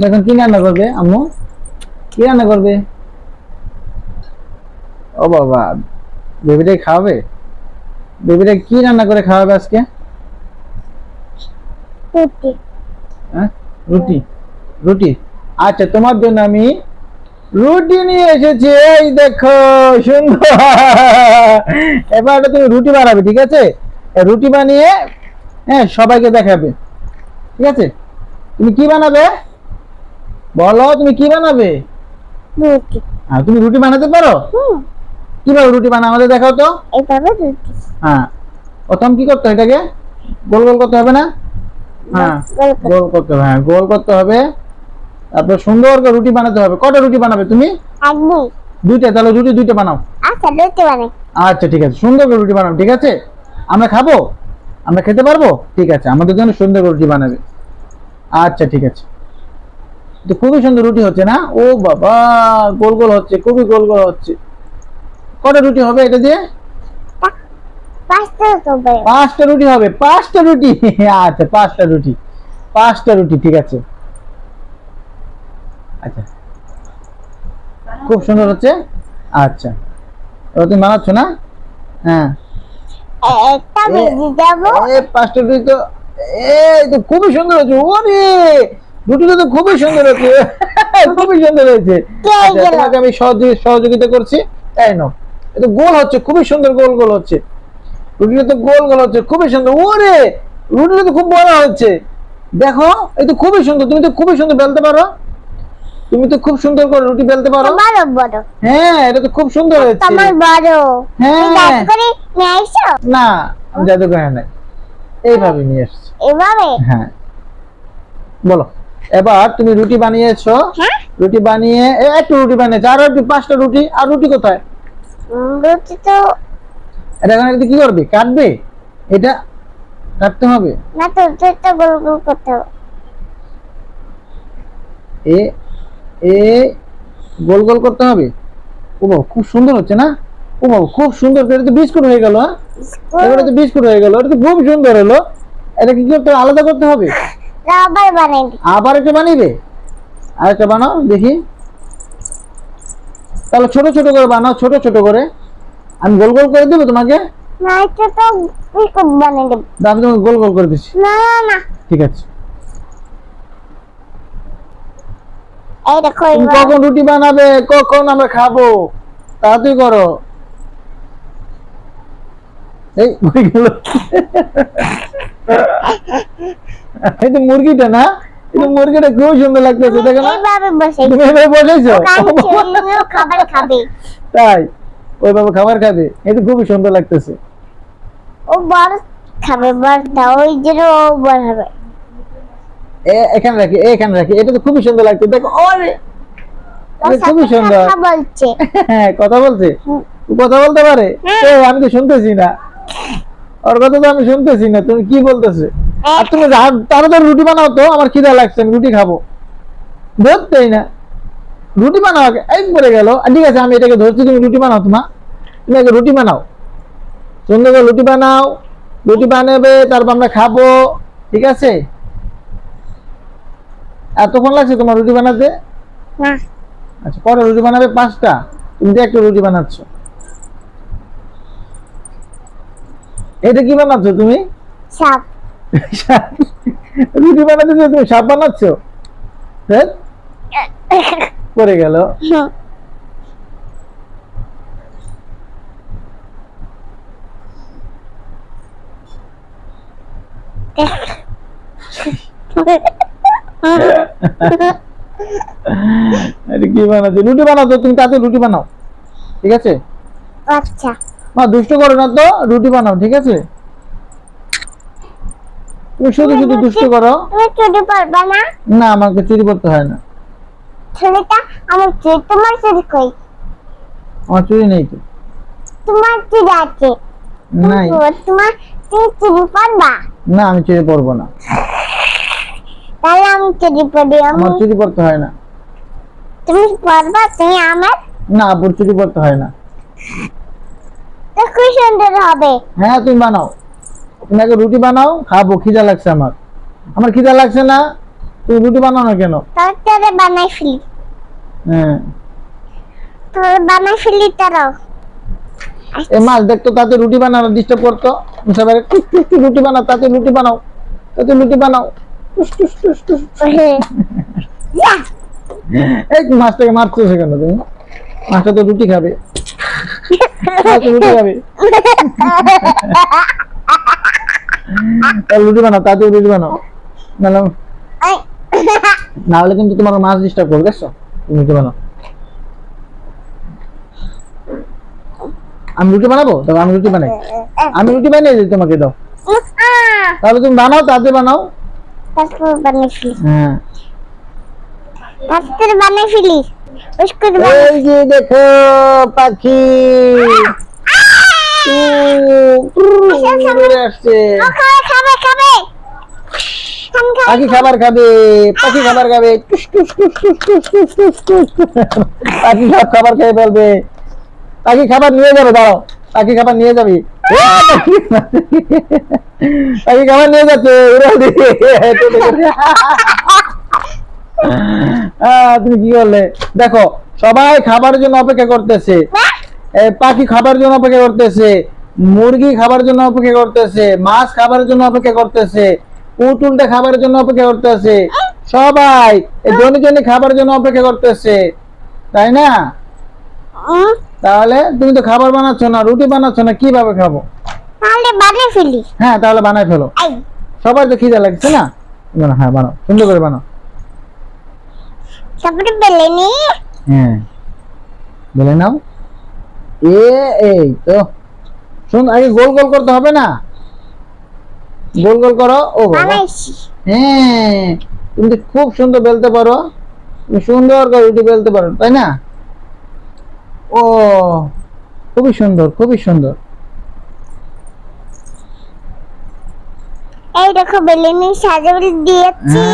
এখন কি রান্না করবে আম্মু? কি রান্না করবে? ও বাবা, বেবিটাকে খাওয়াবে? বেবিটা কি রান্না করে খাওয়াবে আজকে? রুটি। হ্যাঁ, রুটি। রুটি, আচ্ছা তোমার জন্য আমি রুটি নিয়ে এসেছি, এই দেখো সুন্দর। এবার এটা তুমি রুটি বানাবে, ঠিক আছে? রুটি বানিয়ে হ্যাঁ সবাইকে দেখাবে, ঠিক আছে? তুমি কি বানাবে বলো, তুমি কি বানাবে? রুটি। তুমি রুটি বানাতে পারো? কিভাবে রুটি বানাও আমাদের দেখাও তো। এইভাবে রুটি। হ্যাঁ, প্রথম কি করতে হয়? এটাকে গোল গোল করতে হবে না? হ্যাঁ, গোল করতে হবে। হ্যাঁ, গোল করতে হবে। তারপর সুন্দর করে রুটি বানাতে হবে। কটা রুটি বানাবে তুমি? একদম। দুইটা, তাহলে রুটি দুইটা বানাও। আচ্ছা, রুটি বানাই। আচ্ছা ঠিক আছে, সুন্দর করে রুটি বানাও, ঠিক আছে? আমরা খাবো, আমরা খেতে পারবো, ঠিক আছে? আমাদের জন্য সুন্দর করে রুটি বানাবে। আচ্ছা ঠিক আছে। তো খুবই সুন্দর রুটি হচ্ছে না? ও বাবা, গোল গোল হচ্ছে, খুবই গোল গোল হচ্ছে। কটা রুটি হবে এটা দিয়ে? পাঁচটা হবে। 5টা রুটি হবে। 5টা রুটি। আচ্ছা 5টা রুটি, 5টা রুটি, ঠিক আছে। আচ্ছা, খুব সুন্দর হচ্ছে। আচ্ছা, এবার তুমি বানাচ্ছ না? হ্যাঁ, একটা ভেজে যাবো। 5টা রুটি তো, এই তো খুবই সুন্দর হচ্ছে। ওরে, রুটিটা তো খুবই সুন্দর হচ্ছে। খুবই সুন্দর হয়েছে। আচ্ছা, তোমাকে আমি সহযোগিতা করছি, তাই নাও। এটা গোল হচ্ছে, খুবই সুন্দর গোল গোল হচ্ছে। রুটিটা তো গোল গোল হচ্ছে, খুবই সুন্দর। ওরে, রুটিটা তো খুব বড় হচ্ছে। দেখো, এই তো খুবই সুন্দর। তুমি তো খুবই সুন্দর বেলতে পারো। তুমি তো খুব সুন্দর করে রুটি বেলতে পারো। বড় বড়। হ্যাঁ, এটা তো খুব সুন্দর হয়েছে। তোমার বড়। হ্যাঁ। তুমি দাঁত করে নিয়ে আইছো? না, আমি জাদু করে নাই, এইভাবে নিয়ে এসেছি। এভাবে? হ্যাঁ, বলো। এবার তুমি রুটি বানিয়েছো। হ্যাঁ। রুটি বানিয়ে একটু রুটি বানিয়েছো, আর একটু 5টা রুটি। আর রুটি কোথায়? রুটি তো এটা এখন এটা কি করবে? কাটবে? এটা কাটতে হবে। না, তো রুটিটা গোল গোল করতে হবে। এ এ গোল গোল করতে হবে। ও বাবা, খুব সুন্দর হচ্ছে না? ও বাবা, খুব সুন্দর। এটা তো বিস্কুট হয়ে গেল। হ্যাঁ, এবারে তো বিস্কুট হয়ে গেল। এটা তো খুব সুন্দর হলো। এটা কি করতে হবে? আলাদা করতে হবে। আবার বানাই দিই। আবার একটা বানাইবে? আরেকটা বানাও দেখি। তাহলে ছোট ছোট করে বানাও, ছোট ছোট করে। আমি গোল গোল করে দেবো তোমাকে। না, এটা তো বিস্কুট বানাই দেব। আমি তোমাকে গোল গোল করে দিচ্ছি, না না না, ঠিক আছে? এই দেখো তুমি এবার। কখন রুটি বানাবে? কখন আমরা খাবো? তাড়াতাড়ি করো। এই হয়ে গেল। এই তো মুরগিটা না? এই তো মুরগিটা খুব সুন্দর লাগতেছে, দেখো না? এইভাবে বসে তুমি এভাবে বসেছো? খাবার খাবে। তাই? ওইভাবে খাবার খাবে? এই তো খুবই সুন্দর লাগতেছে। ও বড় খাবে, বড়টা ওই জন্য ও বড় হবে। এখানে রাখি, এখানে রাখি। এটা তো খুবই সুন্দর লাগছে, দেখো। ওরে, এটা খুবই সুন্দর। কথা বলছে। হ্যাঁ, কথা বলছে। ও কথা বলতে পারে? আমি তো শুনতেছি না, ওর কথা তো আমি শুনতেছি না। তুমি কি বলতেছে? আর তুমি তাড়াতাড়ি রুটি বানাও তো, আমার খিদা লাগছে, আমি রুটি খাবো। ধরতেই না, রুটি বানাও আগে। এই পড়ে গেল। ঠিক আছে, আমি এটাকে ধরছি, তুমি রুটি বানাও। তুমি আগে রুটি বানাও, সুন্দর করে রুটি বানাও। রুটি বানাবে, তারপর আমরা খাবো, ঠিক আছে? এতক্ষণ লাগছে তোমার রুটি বানাতে? না, আচ্ছা, কটা রুটি বানাবে? 5টা। তুমি তো একটা রুটি বানাচ্ছ। এটা কি বানাচ্ছ তুমি? সাপ। রুটি বানাতে তুমি সাপ বানাচ্ছ? হ্যাঁ, পড়ে গেল। এটা কি বানাচ্ছ? রুটি বানাও তো, তুমি তাতে রুটি বানাও, ঠিক আছে? আচ্ছা। মা দুষ্ট করো না তো, রুটি বানাও, ঠিক আছে? তুমি শুধু শুধু দুষ্ট করো। তুমি চুরি পারবা না? না, আমাকে চুরি করতে হয় না। চুরিটা আমার চুরি, তোমার চুরি কই? আমার চুরি নেই তো। তোমার চুরি আছে। নাই। তুমি চুরি পারবা? না, আমি চুরি করবো না। তাহলে আমি চুরি করি। আমার চুরি করতে হয় না। তুমি পারবা? তুমি আমার? না, আপুর চুরি করতে হয় না। তো খুব সুন্দর হবে। হ্যাঁ, তুমি বানাও। তুমি আগে রুটি বানাও, খাবো। খিদা লাগছে আমার। আমার খিদা লাগছে না? তুমি রুটি বানাও না কেন? তোরে বানাই ফেলি, হ্যাঁ, তোরে বানাই ফেলি তারাও। এই মাছ দেখতো তাতে রুটি বানানো ডিস্টার্ব করতো। মুসাফির টুস টুস টুস রুটি বানাও, তাতে রুটি বানাও, তাতে রুটি বানাও, টুস টুস টুস টুস। এই মাছটাকে মারতেছো কেন তুমি? মাছটা তো রুটি খাবে, মাছ তো রুটি খাবে। তাহলে রুটি বানাও, তাতে রুটি বানাও, না হলে কিন্তু তোমার মাছ ডিস্টার্ব করবে। দেখছো, তুমি রুটি বানাও। আমি রুটি বানাবো, তবে আমি রুটি বানাই, আমি রুটি বানিয়ে দিই তোমাকে, দাও। তাহলে তুমি বানাও, তাতে বানাও। তারপর বানাই ফেলি, হ্যাঁ, তারপর বানাই ফেলি। এই যে দেখো পাখি উড়ে আসছে। খাবে খাবে, পাখি খাবার খাবে, পাখি খাবার খাবে, টুস টুস টুস টুস টুস টুস টুস টুস। পাখি সব খাবার খেয়ে ফেলবে। পাখি খাবার নিয়ে যাবে, দাঁড়াও, পাখি খাবার নিয়ে যাবি। পাখি খাবার নিয়ে যাচ্ছে, উড়াল দিয়ে। তুমি কি করলে? দেখো, সবাই খাবার জন্য অপেক্ষা করতেছে। পাখি খাবার জন্য অপেক্ষা করতেছে, মুরগি খাবার জন্য অপেক্ষা করতেছে, মাছ খাবার জন্য অপেক্ষা করতেছে, পুতুলটা খাবার জন্য অপেক্ষা করতেছে। সবাই জনে জনে খাবার জন্য অপেক্ষা করতেছে, তাই না? তাহলে তুমি তো খাবার বানাচ্ছ না, রুটি বানাচ্ছ না, কিভাবে খাবো? তাহলে বানাই ফেলি। হ্যাঁ, তাহলে বানাই ফেলো। সবার তো খিদা লাগছে না? হ্যাঁ, বানাও, সুন্দর করে বানাও। তারপরে বেলে নি। হ্যাঁ, বলে নাও। এই তো শুন, আগে গোল গোল করতে হবে না? গোল গোল করো। ও বাবা, বানাইছি। হ্যাঁ, তুমি তো খুব সুন্দর বেলতে পারো। তুমি সুন্দর করে রুটি বেলতে পারো, তাই না? ও, খুবই সুন্দর, খুবই সুন্দর। এই দেখো বেলে নি সাজে দিয়েছি।